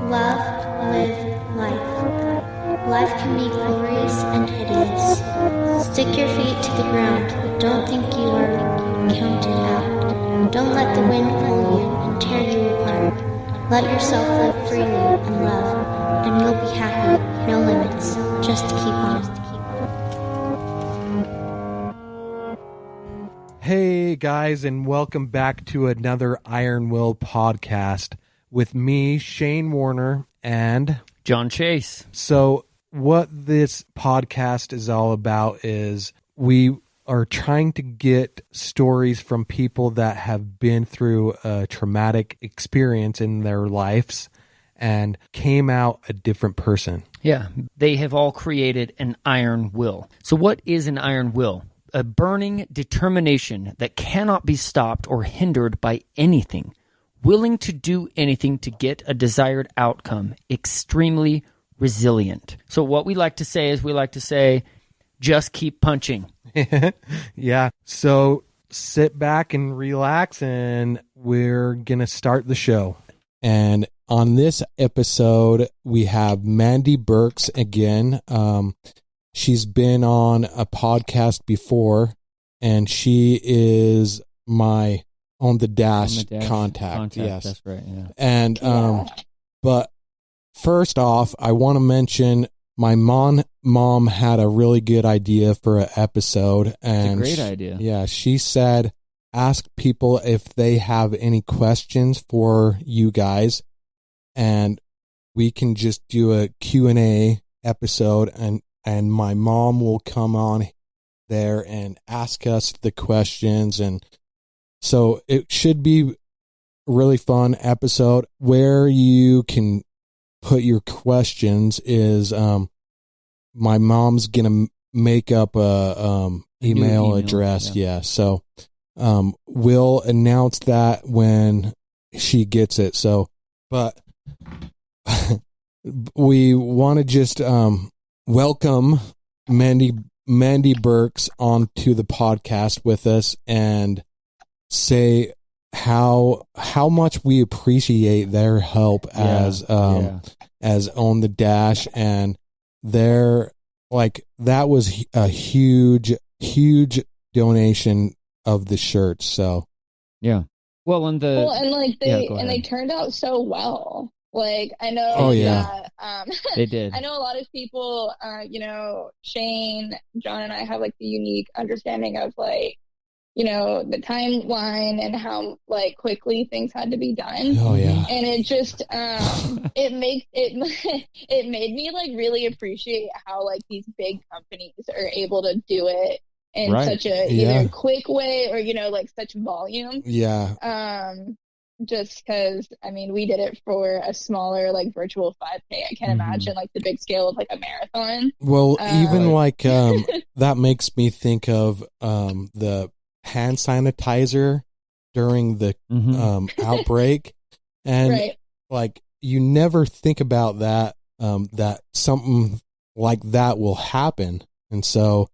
Love, live, life. Life can be glorious and hideous. Stick your feet to the ground, but don't think you are counted out. Don't let the wind pull you and tear you apart. Let yourself live freely and love, and you'll be happy. No limits. Just keep on. Hey guys, and welcome back to another Iron Will podcast with me, Shane Warner, and John Chase. So what this podcast is all about is we are trying to get stories from people that have been through a traumatic experience in their lives and came out a different person. Yeah, they have all created an iron will. So what is an iron will? A burning determination that cannot be stopped or hindered by anything, willing to do anything to get a desired outcome, extremely resilient. So what we like to say is just keep punching. Yeah. So sit back and relax, and we're going to start the show. And on this episode, we have Mandy Burks again. She's been on a podcast before, and she is my on the dash contact. Yes, that's right. Yeah. And but first off, I want to mention my mom had a really good idea for an episode, and it's a great idea. Yeah, she said ask people if they have any questions for you guys, and we can just do a Q&A episode, and my mom will come on there and ask us the questions. And so it should be a really fun episode. Where you can put your questions is my mom's going to make up a email address. Yeah. So we'll announce that when she gets it. So, but we want to just welcome Mandy Burks onto the podcast with us and say how much we appreciate their help as On the Dash, and their that was a huge donation of the shirts. So yeah, they turned out so well. I know that they did. I know a lot of people, Shane, John, and I have the unique understanding of the timeline and how quickly things had to be done. Oh yeah. And it just it made me really appreciate how these big companies are able to do it in such a either quick way or such volume. Yeah. Just because, we did it for a smaller, virtual 5K. I can't imagine, the big scale of, a marathon. Well, even that makes me think of the hand sanitizer during the outbreak. And, you never think about that, that something like that will happen. And so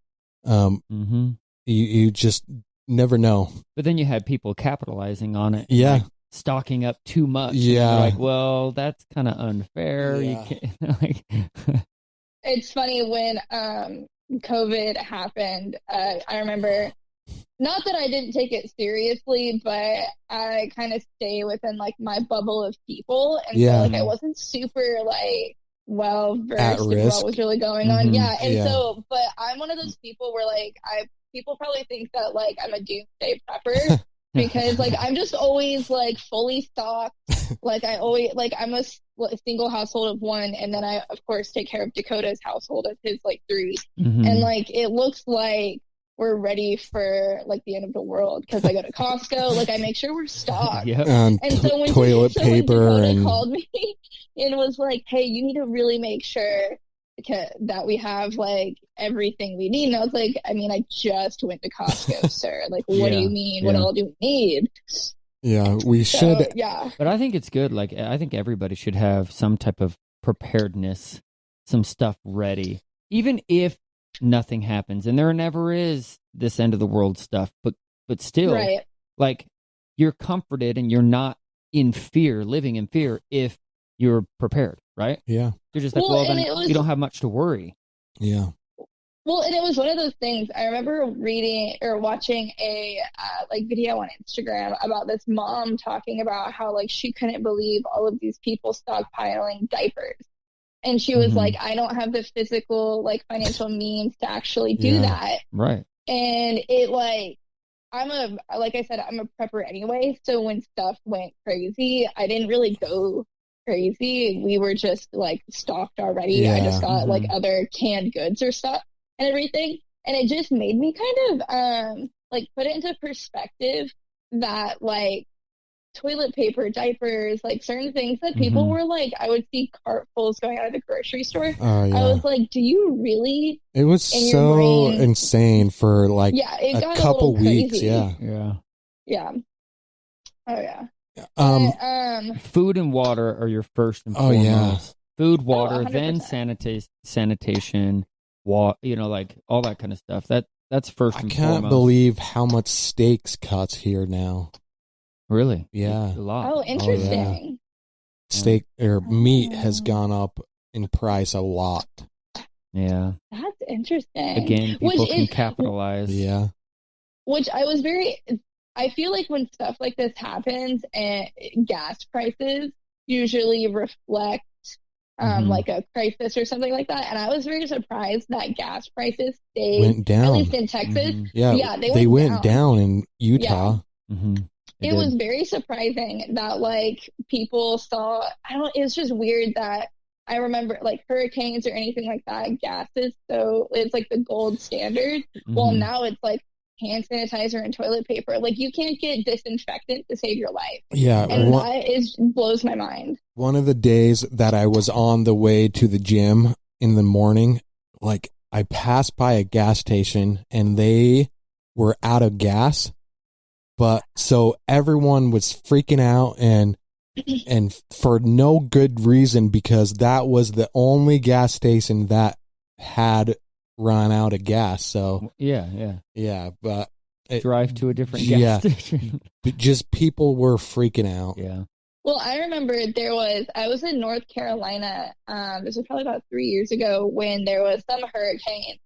you just never know. But then you had people capitalizing on it. Yeah. Stocking up too much. Yeah. Well, that's kind of unfair. Yeah. You can't, It's funny when COVID happened. I remember, not that I didn't take it seriously, but I kind of stay within my bubble of people, and so I wasn't super well versed in what was really going on. Yeah, and so, but I'm one of those people where people probably think that I'm a doomsday prepper. Because I'm just always fully stocked. I always I'm a single household of one, and then I of course take care of Dakota's household of his 3, and it looks like we're ready for the end of the world because I go to Costco. I make sure we're stocked. Yep. And so when toilet paper when Dakota and called me and was hey, you need to really make sure that we have everything we need. And I was I just went to Costco, sir. What do you mean? What all do we need? Yeah, we should. Yeah. But I think it's good. I think everybody should have some type of preparedness, some stuff ready, even if nothing happens. And there never is this end of the world stuff, but still, you're comforted and you're not in fear, living in fear, if you're prepared, right? Yeah. You're just like, Well, then and it was- you don't have much to worry. Yeah. Well, and it was one of those things. I remember reading or watching a like video on Instagram about this mom talking about how like she couldn't believe all of these people stockpiling diapers, and she was Mhm. like, "I don't have the physical like financial means to actually do Yeah. that." Right. And it like like I said, I'm a prepper anyway. So when stuff went crazy, I didn't really go crazy. We were just like stocked already. Yeah. I just got like Mhm. other canned goods or stuff and everything. And it just made me kind of like put it into perspective that like toilet paper, diapers, like certain things that people Mhm. were like, I would see cartfuls going out of the grocery store. Oh yeah. I was like, do you really? It was in your so brain- insane for like Yeah, it a got couple a little weeks. crazy. Yeah. Yeah. Yeah. Oh yeah. Um. Food and water are your first and Oh, yeah. foremost. Food, water, then 100%. sanitation, like all that kind of stuff. That's first I and can't foremost. believe how much steaks cuts here now. Really? Yeah. A lot. Oh, interesting. Steak or meat has Oh. gone up in price a lot. Yeah. That's interesting. Again, Which people can is- capitalize. Yeah. Which I feel like when stuff like this happens and gas prices usually reflect Mhm. like a crisis or something like that. And I was very surprised that gas prices stayed, Went down. at least in Texas. Mhm. Yeah. Yeah, they went down in Utah. Mhm. It was very surprising that like people saw, it was just weird that I remember like hurricanes or anything like that, gas is so, it's like the gold standard. Well, Mhm. now it's like hand sanitizer and toilet paper. Like you can't get disinfectant to save your life. Yeah. And that blows my mind. One of the days that I was on the way to the gym in the morning, like I passed by a gas station and they were out of gas. But so everyone was freaking out and for no good reason, because that was the only gas station that had run out of gas. So Yeah. but Drive to a different Yeah. gas station. just people were freaking out. Yeah. Well, I remember I was in North Carolina. This was probably about 3 years ago when there was some hurricane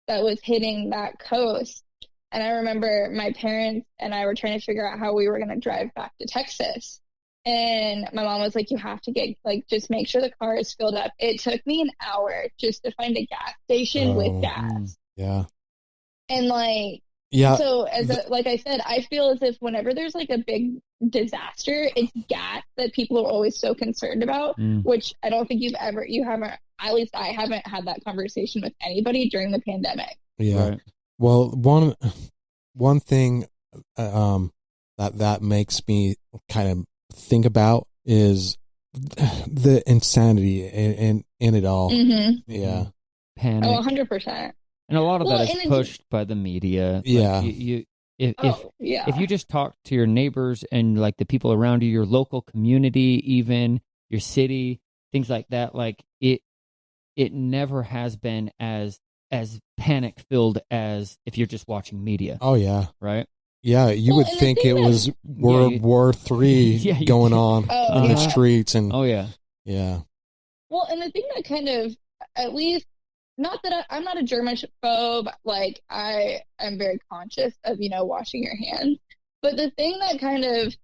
that was hitting that coast. And I remember my parents and I were trying to figure out how we were going to drive back to Texas. And my mom was like, you have to get, like, just make sure the car is filled up. It took me an hour just to find a gas station Oh. with gas. Yeah. And like, Yeah. so like I said, I feel as if whenever there's like a big disaster, it's gas that people are always so concerned about, Mm. which I don't think you haven't, at least I haven't had that conversation with anybody during the pandemic. Yeah. Right. Well, one thing that makes me kind of think about is the insanity in it all. Mm-hmm. Yeah. Panic. Oh, 100%. And a lot of Well, that and is it's- pushed by the media. Like, Yeah. If you just talk to your neighbors and like the people around you, your local community, even your city, things like that, like it never has been as panic filled as if you're just watching media, Oh yeah. right? Yeah. You Well, would and the think thing it that- was World War III Yeah, you- going on Oh, in the yeah. streets, and Oh yeah. yeah. Well, and the thing that kind of, at least, not that I'm not a germaphobe, like I am very conscious of, washing your hands. But the thing that kind of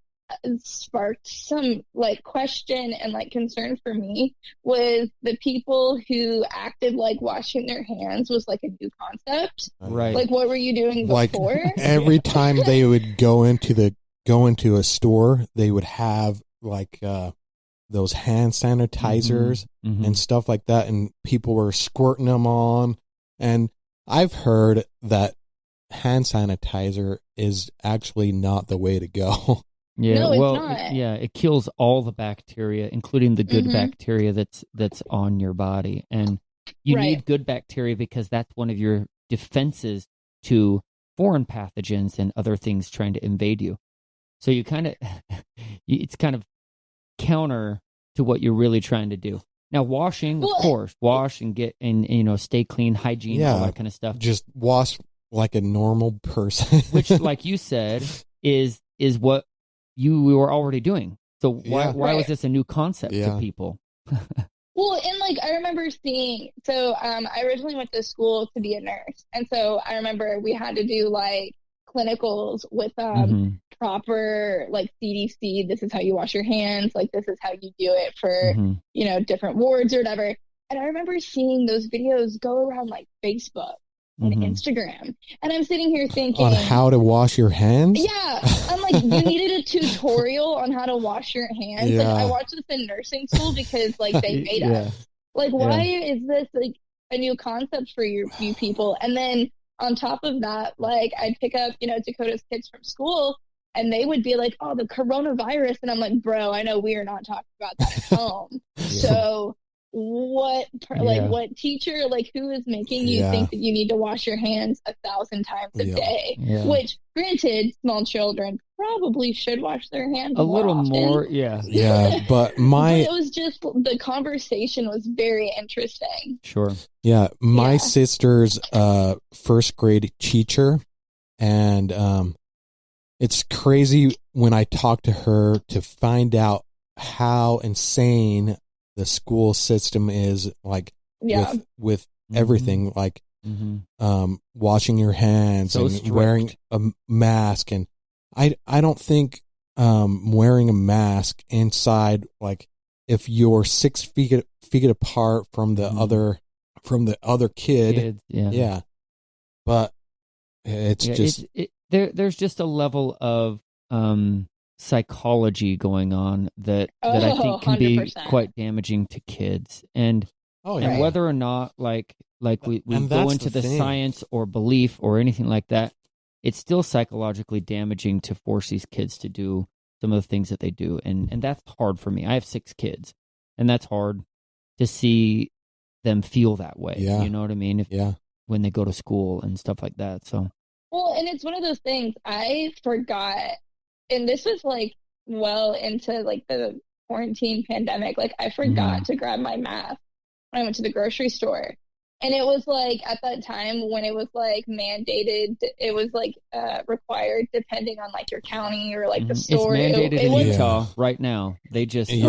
sparked some like question and like concern for me was the people who acted like washing their hands was like a new concept. Right. Like, what were you doing Like before? every time they would go into a store, they would have like those hand sanitizers Mhm. and stuff like that, and people were squirting them on. And I've heard that hand sanitizer is actually not the way to go. Yeah, No, it's well, not. it kills all the bacteria, including the good Mhm. bacteria that's on your body. And you Right. need good bacteria because that's one of your defenses to foreign pathogens and other things trying to invade you. So you kind of, it's kind of counter to what you're really trying to do. Now, washing, Well, of course, wash and get and stay clean, hygiene, all Yeah. that kind of stuff. Just wash like a normal person. Which, like you said, is what you were already doing. So why Yeah. was Right. this a new concept Yeah. to people? Well, and like I remember seeing, so I originally went to school to be a nurse, and so I remember we had to do like clinicals with proper like CDC. This is how you wash your hands. Like this is how you do it for different wards or whatever. And I remember seeing those videos go around like Facebook and Instagram, and I'm sitting here thinking on how to wash your hands. Yeah, I'm like, you needed a tutorial on how to wash your hands. Yeah. Like, I watched this in nursing school because like they made us. Like, why is this like a new concept for you people? And then on top of that, like I'd pick up Dakota's kids from school, and they would be like, "Oh, the coronavirus," and I'm like, "Bro, I know we are not talking about that at home." So. What teacher, like who is making you think that you need to wash your hands 1,000 times a day? Which, granted, small children probably should wash their hands a little often. more, but but it was just the conversation was very interesting. Sure. My sister's first grade teacher, and it's crazy when I talk to her to find out how insane the school system is, like with everything, like washing your hands so and strict. wearing a mask. And I don't think wearing a mask inside, like if you're 6 feet apart from the other kid, but it's just there's just a level of psychology going on that I think can 100%. Be quite damaging to kids, and whether or not like we go into the science or belief or anything like that, it's still psychologically damaging to force these kids to do some of the things that they do, and that's hard for me. I have 6 kids, and that's hard to see them feel that way. You know what I mean? When they go to school and stuff like that. So and it's one of those things I forgot. And this was like well into like the quarantine pandemic. Like I forgot to grab my mask when I went to the grocery store. And it was like at that time when it was like mandated, it was like required depending on like your county or like the store. It's mandated in Utah right now. They just our now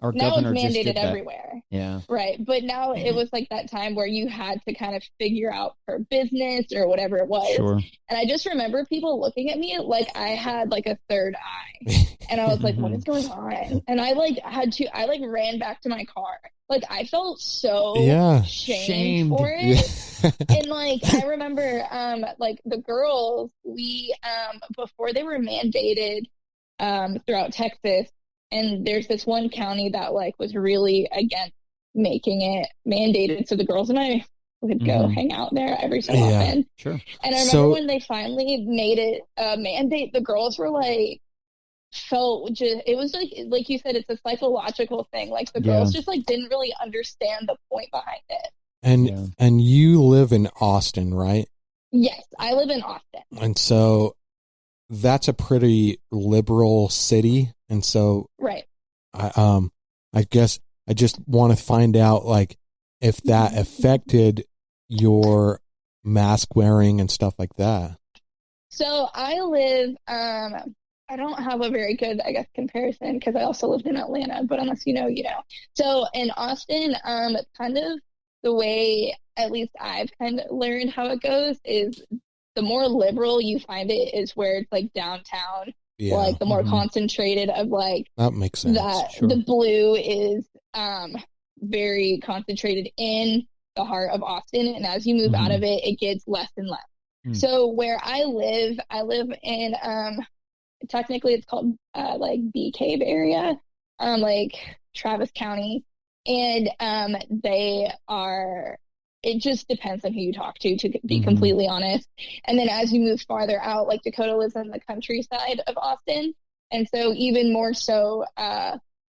governor it's mandated just did that. everywhere. Yeah, right. But now it was like that time where you had to kind of figure out per business or whatever it was. Sure. And I just remember people looking at me like I had like a third eye, and I was like, "What is going on?" And I ran back to my car. Like I felt so shamed for it. And like I remember like the girls, we before they were mandated throughout Texas, and there's this one county that like was really against making it mandated, so the girls and I would go hang out there every so often. Sure. And I remember when they finally made it mandate, the girls were like it was like you said, it's a psychological thing. Like the girls just like didn't really understand the point behind it. And you live in Austin, right? Yes, I live in Austin. And so that's a pretty liberal city. And so I guess I just want to find out like if that affected your mask wearing and stuff like that. So I live I don't have a very good, I guess, comparison because I also lived in Atlanta, but unless you know, you know. So in Austin, kind of the way, at least I've kind of learned how it goes is the more liberal you find it is where it's like downtown, like the more concentrated of like that makes sense. The blue is very concentrated in the heart of Austin, and as you move out of it, it gets less and less. So where I live in technically it's called like Bee Cave area, like Travis County, and it just depends on who you talk to be completely honest. And then as you move farther out, like Dakota lives in the countryside of Austin, and so even more so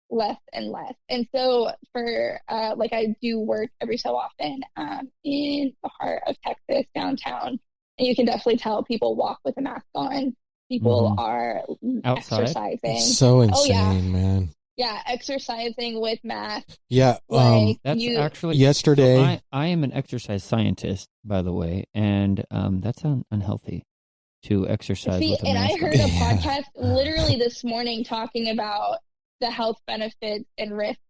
less and less. And so for like I do work every so often in the heart of Texas downtown, and you can definitely tell people walk with a mask on. People are outside exercising. It's so insane, man. Yeah, exercising with masks. Yeah, like that's actually yesterday. So I am an exercise scientist, by the way, and that's unhealthy to exercise with a and mask I heard a podcast literally this morning talking about the health benefits and risks